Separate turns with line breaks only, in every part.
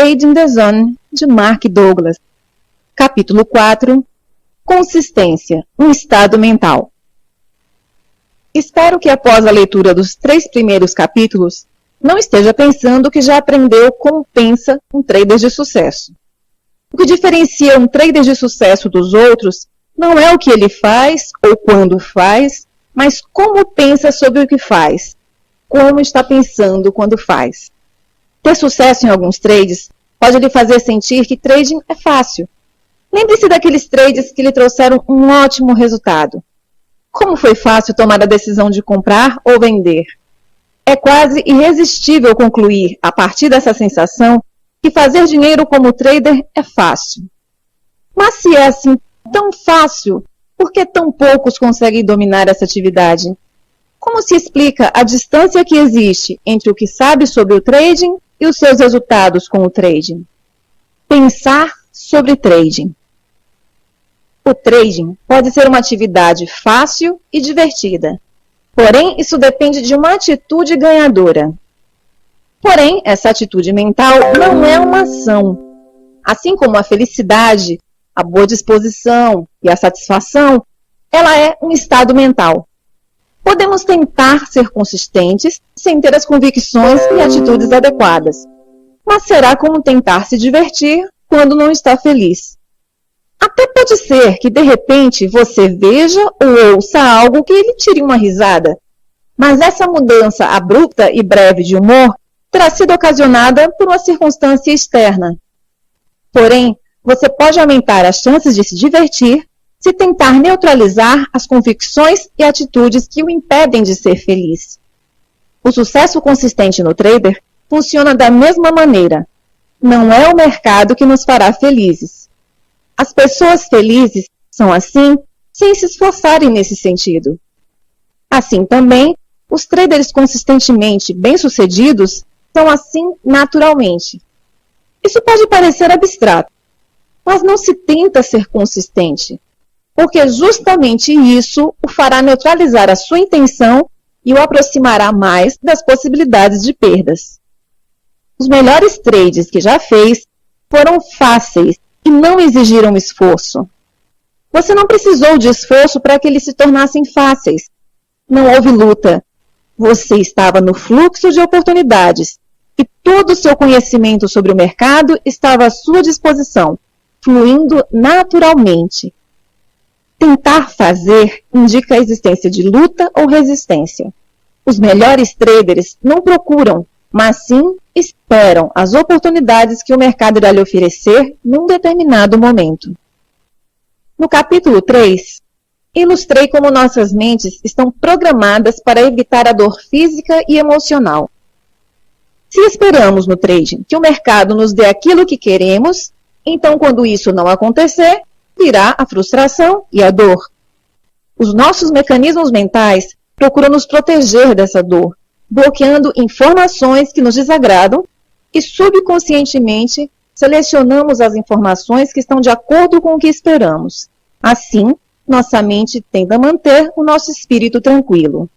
Trading the Zone, de Mark Douglas. Capítulo 4. Consistência, um estado mental. Espero que após a leitura dos 3 primeiros capítulos, não esteja pensando que já aprendeu como pensa um trader de sucesso. O que diferencia um trader de sucesso dos outros não é o que ele faz ou quando faz, mas como pensa sobre o que faz, como está pensando quando faz. Ter sucesso em alguns trades pode lhe fazer sentir que trading é fácil. Lembre-se daqueles trades que lhe trouxeram um ótimo resultado. Como foi fácil tomar a decisão de comprar ou vender? É quase irresistível concluir, a partir dessa sensação, que fazer dinheiro como trader é fácil. Mas se é assim tão fácil, por que tão poucos conseguem dominar essa atividade? Como se explica a distância que existe entre o que sabe sobre o trading e os seus resultados com o trading? Pensar sobre trading. O trading pode ser uma atividade fácil e divertida. Porém, isso depende de uma atitude ganhadora. Porém, essa atitude mental não é uma ação. Assim como a felicidade, a boa disposição e a satisfação, ela é um estado mental. Podemos tentar ser consistentes sem ter as convicções e atitudes adequadas. Mas será como tentar se divertir quando não está feliz. Até pode ser que, de repente, você veja ou ouça algo que lhe tire uma risada. Mas essa mudança abrupta e breve de humor terá sido ocasionada por uma circunstância externa. Porém, você pode aumentar as chances de se divertir se tentar neutralizar as convicções e atitudes que o impedem de ser feliz. O sucesso consistente no trader funciona da mesma maneira. Não é o mercado que nos fará felizes. As pessoas felizes são assim, sem se esforçarem nesse sentido. Assim também, os traders consistentemente bem-sucedidos são assim naturalmente. Isso pode parecer abstrato, mas não se tenta ser consistente, porque justamente isso o fará neutralizar a sua intenção e o aproximará mais das possibilidades de perdas. Os melhores trades que já fez foram fáceis e não exigiram esforço. Você não precisou de esforço para que eles se tornassem fáceis. Não houve luta. Você estava no fluxo de oportunidades e todo o seu conhecimento sobre o mercado estava à sua disposição, fluindo naturalmente. Tentar fazer indica a existência de luta ou resistência. Os melhores traders não procuram, mas sim esperam as oportunidades que o mercado irá lhe oferecer num determinado momento. No capítulo 3, ilustrei como nossas mentes estão programadas para evitar a dor física e emocional. Se esperamos no trading que o mercado nos dê aquilo que queremos, então quando isso não acontecer, virá a frustração e a dor. Os nossos mecanismos mentais procuram nos proteger dessa dor, bloqueando informações que nos desagradam e subconscientemente selecionamos as informações que estão de acordo com o que esperamos. Assim, nossa mente tende a manter o nosso espírito tranquilo.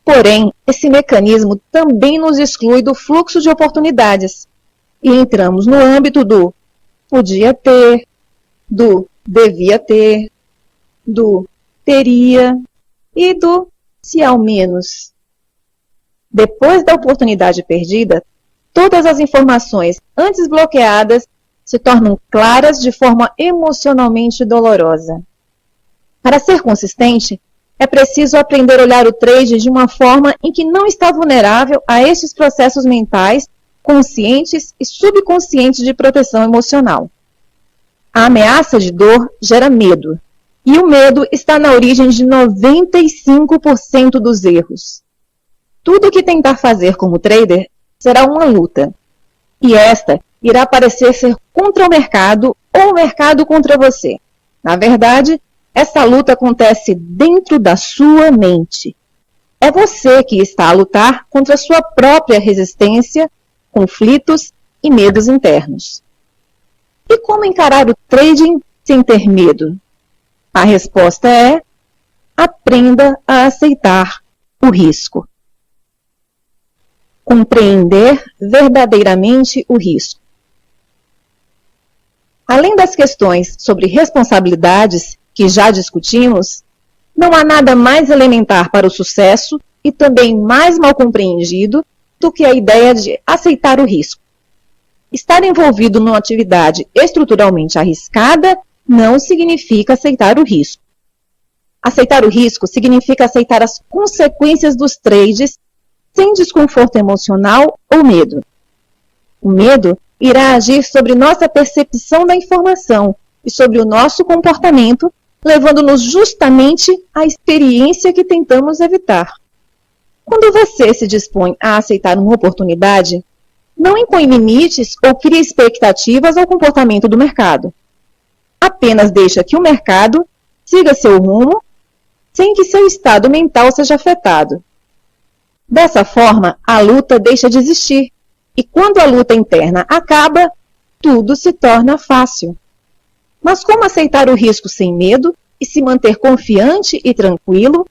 Porém, esse mecanismo também nos exclui do fluxo de oportunidades e entramos no âmbito do podia ter, do devia ter, do teria e do se ao menos. Depois da oportunidade perdida, todas as informações antes bloqueadas se tornam claras de forma emocionalmente dolorosa. Para ser consistente, é preciso aprender a olhar o trade de uma forma em que não está vulnerável a estes processos mentais, conscientes e subconscientes de proteção emocional. A ameaça de dor gera medo, e o medo está na origem de 95% dos erros. Tudo o que tentar fazer como trader será uma luta, e esta irá parecer ser contra o mercado ou o mercado contra você. Na verdade, essa luta acontece dentro da sua mente. É você que está a lutar contra a sua própria resistência, conflitos e medos internos. E como encarar o trading sem ter medo? A resposta é: aprenda a aceitar o risco. Compreender verdadeiramente o risco. Além das questões sobre responsabilidades, que já discutimos, não há nada mais elementar para o sucesso e também mais mal compreendido do que a ideia de aceitar o risco. Estar envolvido numa atividade estruturalmente arriscada não significa aceitar o risco. Aceitar o risco significa aceitar as consequências dos trades sem desconforto emocional ou medo. O medo irá agir sobre nossa percepção da informação e sobre o nosso comportamento, levando-nos justamente à experiência que tentamos evitar. Quando você se dispõe a aceitar uma oportunidade, não impõe limites ou cria expectativas ao comportamento do mercado. Apenas deixa que o mercado siga seu rumo sem que seu estado mental seja afetado. Dessa forma, a luta deixa de existir, e quando a luta interna acaba, tudo se torna fácil. Mas como aceitar o risco sem medo e se manter confiante e tranquilo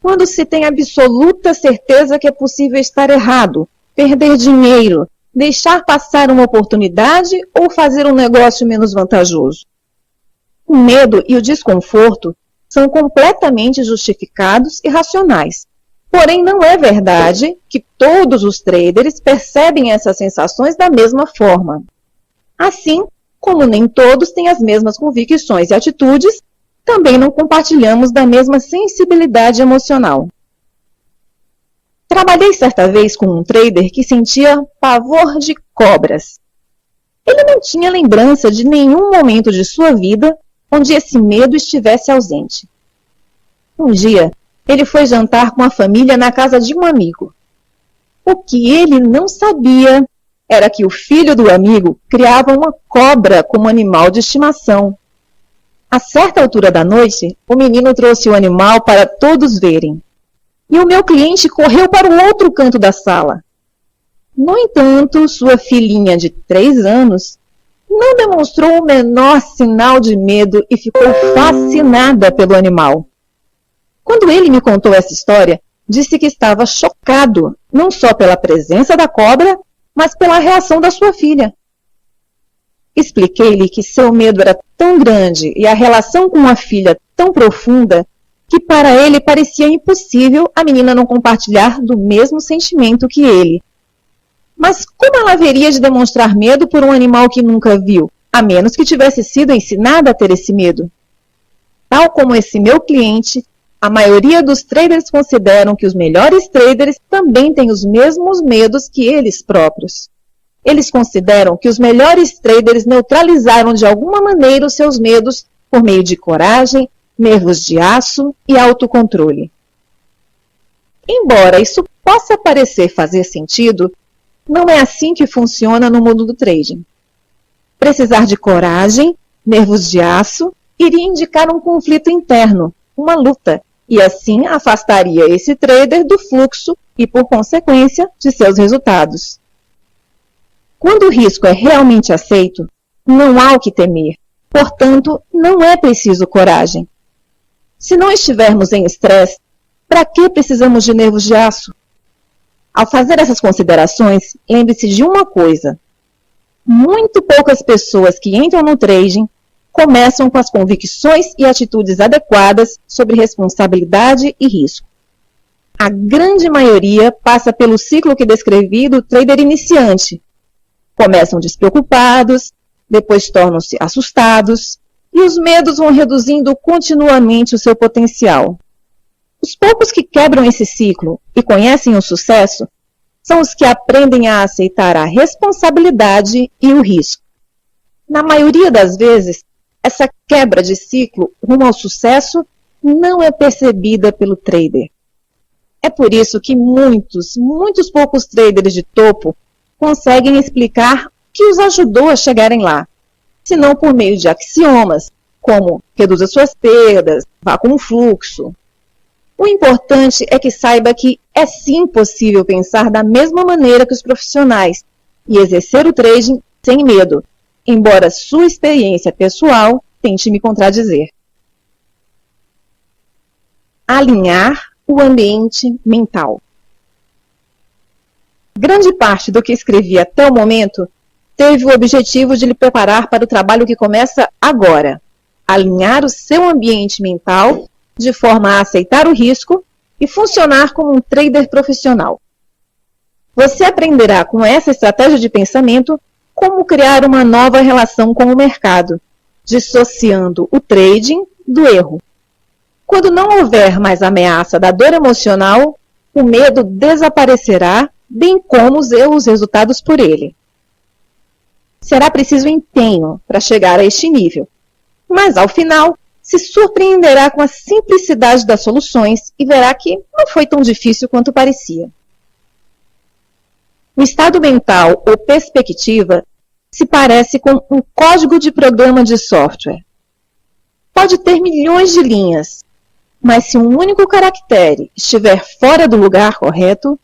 quando se tem absoluta certeza que é possível estar errado, perder dinheiro, deixar passar uma oportunidade ou fazer um negócio menos vantajoso? O medo e o desconforto são completamente justificados e racionais. Porém, não é verdade que todos os traders percebem essas sensações da mesma forma. Assim, como nem todos têm as mesmas convicções e atitudes, também não compartilhamos da mesma sensibilidade emocional. Trabalhei certa vez com um trader que sentia pavor de cobras. Ele não tinha lembrança de nenhum momento de sua vida onde esse medo estivesse ausente. Um dia, ele foi jantar com a família na casa de um amigo. O que ele não sabia era que o filho do amigo criava uma cobra como animal de estimação. A certa altura da noite, o menino trouxe o animal para todos verem. E o meu cliente correu para o outro canto da sala. No entanto, sua filhinha de 3 anos não demonstrou o menor sinal de medo e ficou fascinada pelo animal. Quando ele me contou essa história, disse que estava chocado, não só pela presença da cobra, mas pela reação da sua filha. Expliquei-lhe que seu medo era tão grande e a relação com a filha tão profunda que para ele parecia impossível a menina não compartilhar do mesmo sentimento que ele. Mas como ela haveria de demonstrar medo por um animal que nunca viu, a menos que tivesse sido ensinada a ter esse medo? Tal como esse meu cliente, a maioria dos traders consideram que os melhores traders também têm os mesmos medos que eles próprios. Eles consideram que os melhores traders neutralizaram de alguma maneira os seus medos por meio de coragem, nervos de aço e autocontrole. Embora isso possa parecer fazer sentido, não é assim que funciona no mundo do trading. Precisar de coragem, nervos de aço, iria indicar um conflito interno, uma luta, e assim afastaria esse trader do fluxo e, por consequência, de seus resultados. Quando o risco é realmente aceito, não há o que temer, portanto, não é preciso coragem. Se não estivermos em estresse, para que precisamos de nervos de aço? Ao fazer essas considerações, lembre-se de uma coisa. Muito poucas pessoas que entram no trading começam com as convicções e atitudes adequadas sobre responsabilidade e risco. A grande maioria passa pelo ciclo que descrevi do trader iniciante. Começam despreocupados, depois tornam-se assustados, e os medos vão reduzindo continuamente o seu potencial. Os poucos que quebram esse ciclo e conhecem o sucesso são os que aprendem a aceitar a responsabilidade e o risco. Na maioria das vezes, essa quebra de ciclo rumo ao sucesso não é percebida pelo trader. É por isso que muitos poucos traders de topo conseguem explicar o que os ajudou a chegarem lá, se não por meio de axiomas, como reduza suas perdas, vá com o fluxo. O importante é que saiba que é sim possível pensar da mesma maneira que os profissionais e exercer o trading sem medo, embora sua experiência pessoal tente me contradizer. Alinhar o ambiente mental. Grande parte do que escrevi até o momento teve o objetivo de lhe preparar para o trabalho que começa agora. Alinhar o seu ambiente mental de forma a aceitar o risco e funcionar como um trader profissional. Você aprenderá com essa estratégia de pensamento como criar uma nova relação com o mercado, dissociando o trading do erro. Quando não houver mais ameaça da dor emocional, o medo desaparecerá, bem como os erros resultados por ele. Será preciso empenho para chegar a este nível, mas ao final se surpreenderá com a simplicidade das soluções e verá que não foi tão difícil quanto parecia. O estado mental ou perspectiva se parece com um código de programa de software. Pode ter milhões de linhas, mas se um único caractere estiver fora do lugar correto,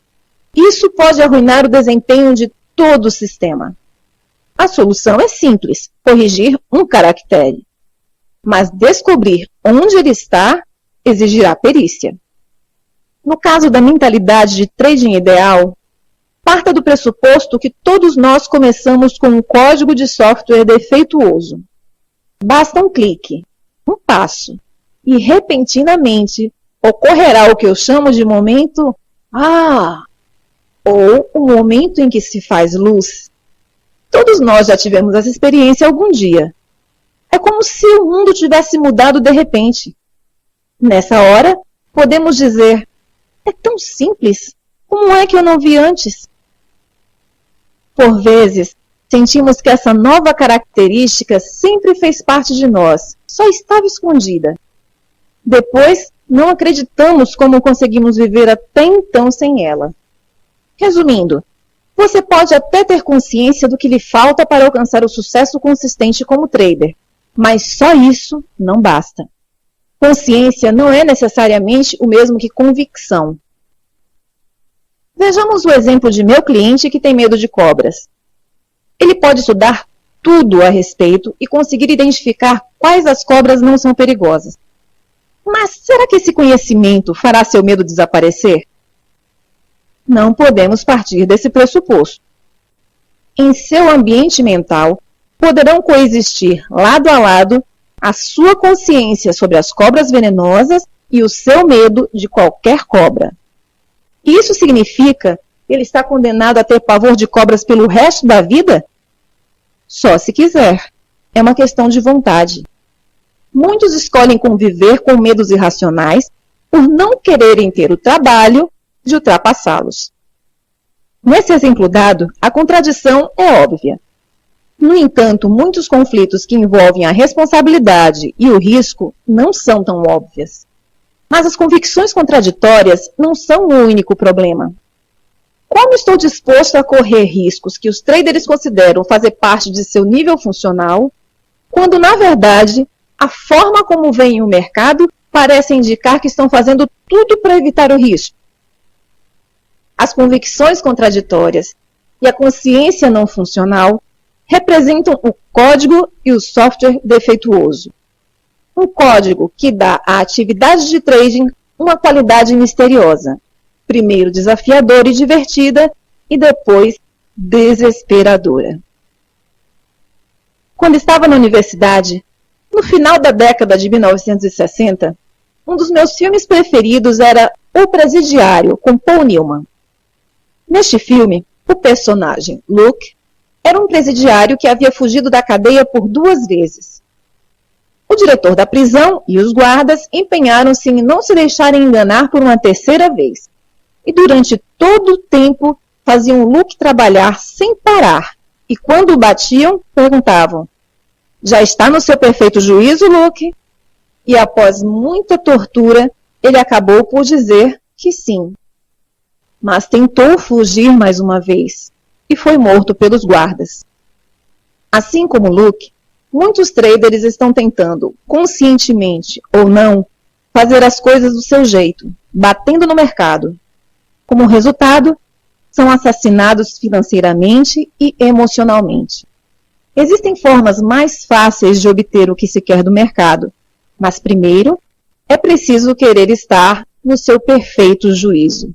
isso pode arruinar o desempenho de todo o sistema. A solução é simples, corrigir um caractere. Mas descobrir onde ele está exigirá perícia. No caso da mentalidade de trading ideal, parta do pressuposto que todos nós começamos com um código de software defeituoso. Basta um clique, um passo, e repentinamente ocorrerá o que eu chamo de momento ou o momento em que se faz luz. Todos nós já tivemos essa experiência algum dia. É como se o mundo tivesse mudado de repente. Nessa hora, podemos dizer, é tão simples, como é que eu não vi antes? Por vezes, sentimos que essa nova característica sempre fez parte de nós, só estava escondida. Depois, não acreditamos como conseguimos viver até então sem ela. Resumindo, você pode até ter consciência do que lhe falta para alcançar o sucesso consistente como trader, mas só isso não basta. Consciência não é necessariamente o mesmo que convicção. Vejamos o exemplo de meu cliente que tem medo de cobras. Ele pode estudar tudo a respeito e conseguir identificar quais as cobras não são perigosas. Mas será que esse conhecimento fará seu medo desaparecer? Não podemos partir desse pressuposto. Em seu ambiente mental, poderão coexistir lado a lado a sua consciência sobre as cobras venenosas e o seu medo de qualquer cobra. Isso significa que ele está condenado a ter pavor de cobras pelo resto da vida? Só se quiser. É uma questão de vontade. Muitos escolhem conviver com medos irracionais por não quererem ter o trabalho de ultrapassá-los. Nesse exemplo dado, a contradição é óbvia. No entanto, muitos conflitos que envolvem a responsabilidade e o risco não são tão óbvias. Mas as convicções contraditórias não são o único problema. Como estou disposto a correr riscos que os traders consideram fazer parte de seu nível funcional, quando, na verdade, a forma como veem o mercado parece indicar que estão fazendo tudo para evitar o risco? As convicções contraditórias e a consciência não funcional representam o código e o software defeituoso. Um código que dá à atividade de trading uma qualidade misteriosa, primeiro desafiadora e divertida, e depois desesperadora. Quando estava na universidade, no final da década de 1960, um dos meus filmes preferidos era O Presidiário, com Paul Newman. Neste filme, o personagem Luke era um presidiário que havia fugido da cadeia por 2 vezes. O diretor da prisão e os guardas empenharam-se em não se deixarem enganar por uma 3ª vez. E durante todo o tempo faziam Luke trabalhar sem parar. E quando o batiam, perguntavam: já está no seu perfeito juízo, Luke? E após muita tortura, ele acabou por dizer que sim. Mas tentou fugir mais uma vez e foi morto pelos guardas. Assim como Luke, muitos traders estão tentando, conscientemente ou não, fazer as coisas do seu jeito, batendo no mercado. Como resultado, são assassinados financeiramente e emocionalmente. Existem formas mais fáceis de obter o que se quer do mercado, mas primeiro é preciso querer estar no seu perfeito juízo.